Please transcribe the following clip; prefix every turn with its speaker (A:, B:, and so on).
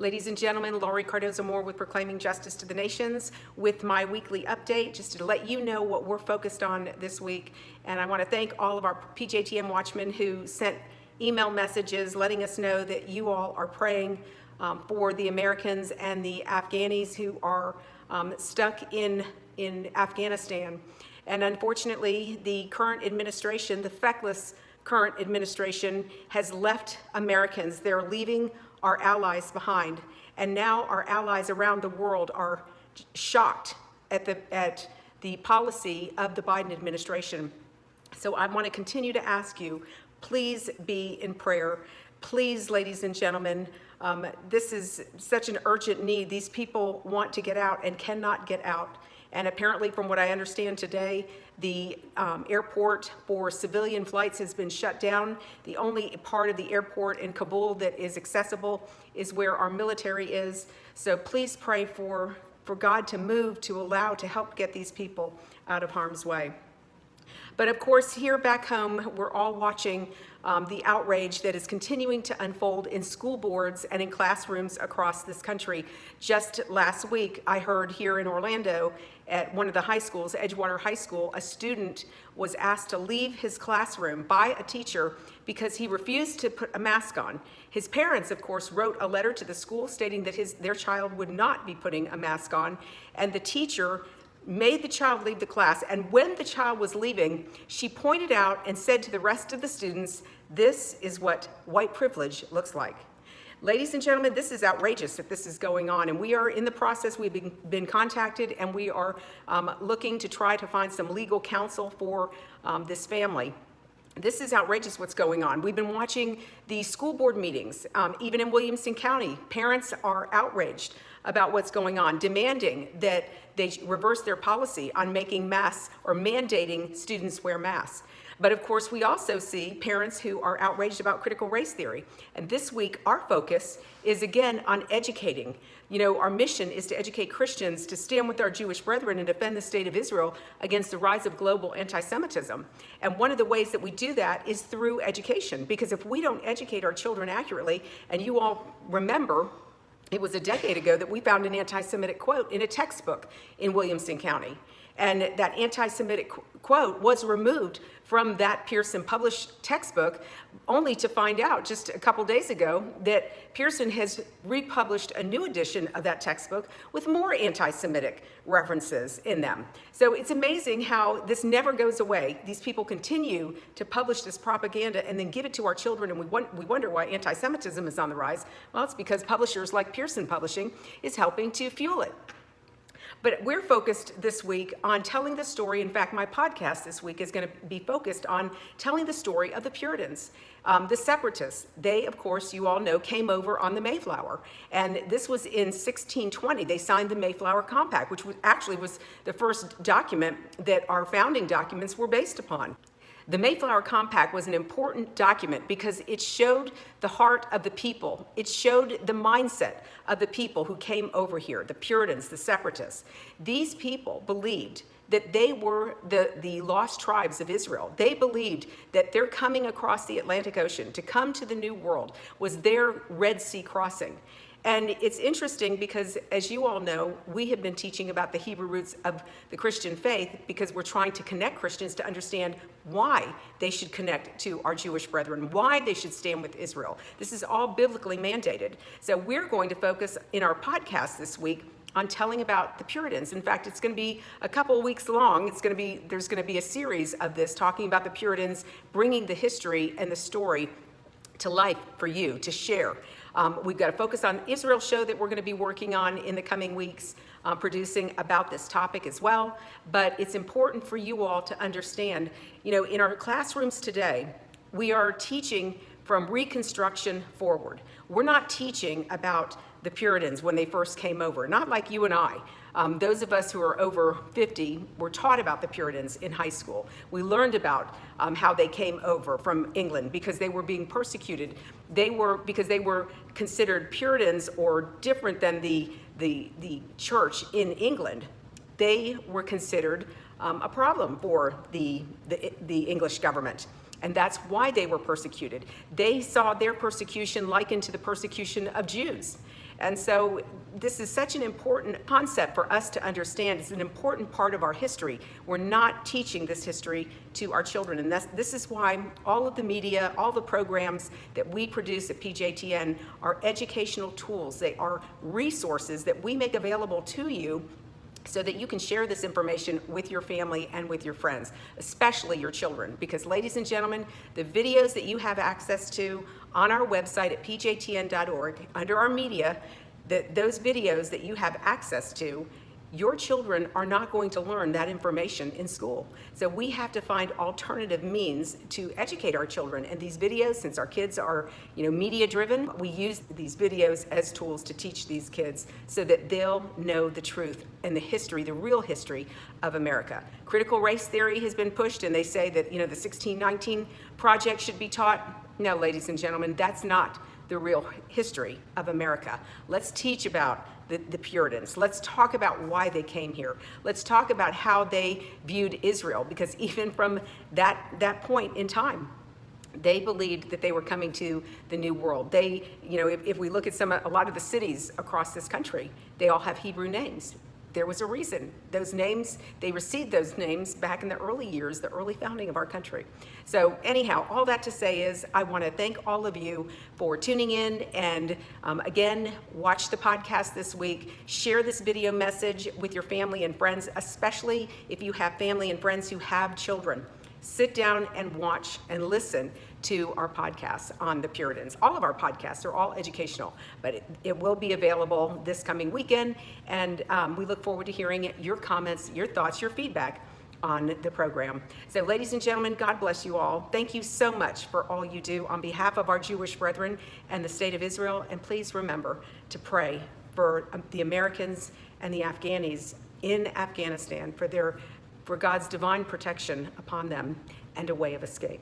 A: Ladies and gentlemen, Laurie Cardozo-Moore with Proclaiming Justice to the Nations with my weekly update, just to let you know what we're focused on this week. And I want to thank all of our PJTN watchmen who sent email messages letting us know that you all are praying for the Americans and the Afghanis who are stuck in Afghanistan. And unfortunately, the current administration, the feckless current administration, has left Americans. They're leaving our allies behind. And now our allies around the world are shocked at the policy of the Biden administration. So I want to continue to ask you, please be in prayer. Please, ladies and gentlemen, this is such an urgent need. These people want to get out and cannot get out. And apparently, from what I understand today, the airport for civilian flights has been shut down. The only part of the airport in Kabul that is accessible is where our military is. So please pray for God to move, to help get these people out of harm's way. But of course, here back home, we're all watching the outrage that is continuing to unfold in school boards and in classrooms across this country. Just last week, I heard here in Orlando at one of the high schools, Edgewater High School, a student was asked to leave his classroom by a teacher because he refused to put a mask on. His parents, of course, wrote a letter to the school stating that their child would not be putting a mask on, and the teacher made the child leave the class. And when the child was leaving, she pointed out and said to the rest of the students, "This is what white privilege looks like." Ladies and gentlemen, this is outrageous that this is going on, and we are in the process. We've been contacted, and we are looking to try to find some legal counsel for this family. This is outrageous what's going on. We've been watching the school board meetings, even in Williamson County. Parents are outraged about what's going on, demanding that they reverse their policy on making masks or mandating students wear masks. But of course, we also see parents who are outraged about critical race theory. And this week, our focus is again on educating. You know, our mission is to educate Christians to stand with our Jewish brethren and defend the state of Israel against the rise of global anti-Semitism. And one of the ways that we do that is through education, because if we don't educate our children accurately, and you all remember, it was a decade ago that we found an anti-Semitic quote in a textbook in Williamson County. And that anti-Semitic quote was removed from that Pearson published textbook, only to find out just a couple days ago that Pearson has republished a new edition of that textbook with more anti-Semitic references in them. So it's amazing how this never goes away. These people continue to publish this propaganda and then give it to our children, and we wonder why anti-Semitism is on the rise. Well, it's because publishers like Pearson Publishing is helping to fuel it. But we're focused this week on telling the story. In fact, my podcast this week is going to be focused on telling the story of the Puritans, the separatists. They, of course, you all know, came over on the Mayflower. And this was in 1620. They signed the Mayflower Compact, which actually was the first document that our founding documents were based upon. The Mayflower Compact was an important document because it showed the heart of the people. It showed the mindset of the people who came over here, the Puritans, the separatists. These people believed that they were the lost tribes of Israel. They believed that their coming across the Atlantic Ocean to come to the New World was their Red Sea crossing. And it's interesting because, as you all know, we have been teaching about the Hebrew roots of the Christian faith because we're trying to connect Christians to understand why they should connect to our Jewish brethren, why they should stand with Israel. This is all biblically mandated. So we're going to focus in our podcast this week on telling about the Puritans. In fact, it's going to be a couple of weeks long. There's going to be a series of this talking about the Puritans, bringing the history and the story to life for you to share. We've got a Focus on Israel show that we're going to be working on in the coming weeks, producing about this topic as well. But it's important for you all to understand, you know, in our classrooms today, we are teaching from Reconstruction forward. We're not teaching about the Puritans when they first came over, not like you and I. Those of us who are over 50 were taught about the Puritans in high school. We learned about how they came over from England because they were being persecuted. Because they were considered Puritans or different than the church in England. They were considered a problem for the English government. And that's why they were persecuted. They saw their persecution likened to the persecution of Jews. And so this is such an important concept for us to understand. It's an important part of our history. We're not teaching this history to our children. And this is why all of the media, all the programs that we produce at PJTN are educational tools. They are resources that we make available to you so that you can share this information with your family and with your friends, especially your children. Because ladies and gentlemen, the videos that you have access to on our website at pjtn.org, under our media, those videos that you have access to, your children are not going to learn that information in school. So we have to find alternative means to educate our children. And these videos, since our kids are, media driven, we use these videos as tools to teach these kids so that they'll know the truth and the history, the real history of America. Critical race theory has been pushed, and they say that, the 1619 Project should be taught. No, ladies and gentlemen, that's not the real history of America. Let's teach about the Puritans. Let's talk about why they came here. Let's talk about how they viewed Israel, because even from that point in time, they believed that they were coming to the new world. They, if we look at a lot of the cities across this country, they all have Hebrew names. There was a reason. Those names, they received those names back in the early years, the early founding of our country. So anyhow, all that to say is I want to thank all of you for tuning in, and again, watch the podcast this week. Share this video message with your family and friends, especially if you have family and friends who have children. Sit down and watch and listen to our podcasts on the Puritans. All of our podcasts are all educational, but it will be available this coming weekend, and we look forward to hearing your comments, your thoughts, your feedback on the program. So ladies and gentlemen, God bless you all. Thank you so much for all you do on behalf of our Jewish brethren and the state of Israel, and please remember to pray for the Americans and the Afghanis in Afghanistan for God's divine protection upon them and a way of escape.